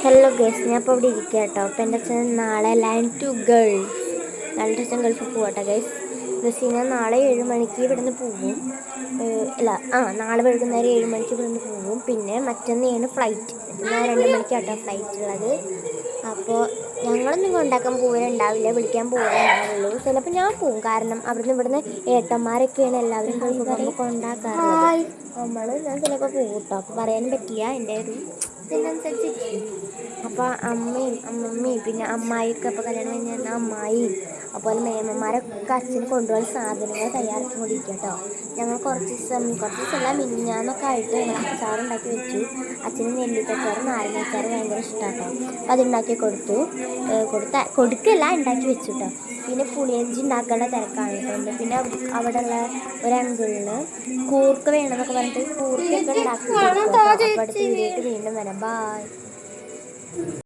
Hello guys, ഞാൻ ഇപ്പോൾ ഇവിടെ ഇരിക്കുക കേട്ടോ. അപ്പോൾ എൻ്റെ അച്ഛൻ നാളെ നാളെ അച്ഛൻ ഗൾഫിൽ പോകട്ടെ ഗേസ്. ഞാൻ നാളെ 7 മണിക്ക് ഇവിടുന്ന് പോകും. നാളെ വൈകുന്നേരം 7 മണിക്ക് ഇവിടുന്ന് പോകും. പിന്നെ മറ്റന്നാണ് ഫ്ലൈറ്റ്. മറ്റന്നാൾ 2 മണിക്കാട്ടോ ഫ്ലൈറ്റ് ഉള്ളത്. അപ്പോൾ ഞങ്ങളൊന്നും കൊണ്ടാക്കാൻ പോകാനുണ്ടാവില്ല, വിളിക്കാൻ പോകാനുണ്ടാവുള്ളൂ. ചിലപ്പോൾ ഞാൻ പോകും, കാരണം ഇവിടുന്ന് ഏട്ടന്മാരൊക്കെയാണ് എല്ലാവരും ഗൾഫിൽ പോകുമ്പോൾ കൊണ്ടാക്കാറുള്ളത്. ഞാൻ ചിലപ്പോൾ പോകും കേട്ടോ. അപ്പോൾ പറയാനും പറ്റില്ല, എൻ്റെ ഒരു ഇതിനനുസരിച്ചിരിക്കും. അപ്പോൾ അമ്മമ്മയും പിന്നെ അമ്മായിയൊക്കെ ഇപ്പോൾ കല്യാണം കഴിഞ്ഞ് തന്ന അമ്മായിയും അതുപോലെ മേമന്മാരൊക്കെ അച്ഛന് കൊണ്ടുപോകാൻ സാധനങ്ങൾ തയ്യാറാക്കി കൊണ്ടിരിക്കുക കേട്ടോ. ഞങ്ങൾ കുറച്ച് ദിവസമല്ല മിനിഞ്ഞാന്നൊക്കെ ആയിട്ട് ഞങ്ങൾ അച്ചാറുണ്ടാക്കി വെച്ചു. അച്ഛന് നെല്ലിക്കച്ചാറ് നാരങ്ങ അച്ചാറ് ഭയങ്കര ഇഷ്ടമാണ് കേട്ടോ. അപ്പോൾ അതുണ്ടാക്കി കൊടുക്കല്ല ഉണ്ടാക്കി വെച്ചു കേട്ടോ. പിന്നെ പുളിയഞ്ചി ഉണ്ടാക്കേണ്ട തിരക്കാണ് കേട്ടോ. പിന്നെ അവിടെയുള്ള ഒരു അങ്കിളിന് കൂർക്ക വേണമെന്നൊക്കെ പറഞ്ഞിട്ട് കൂർക്കൊക്കെ ഉണ്ടാക്കി കൊടുക്കും. അപ്പോൾ അടുത്ത വീഡിയോ വീണ്ടും വരാം. ബായ്.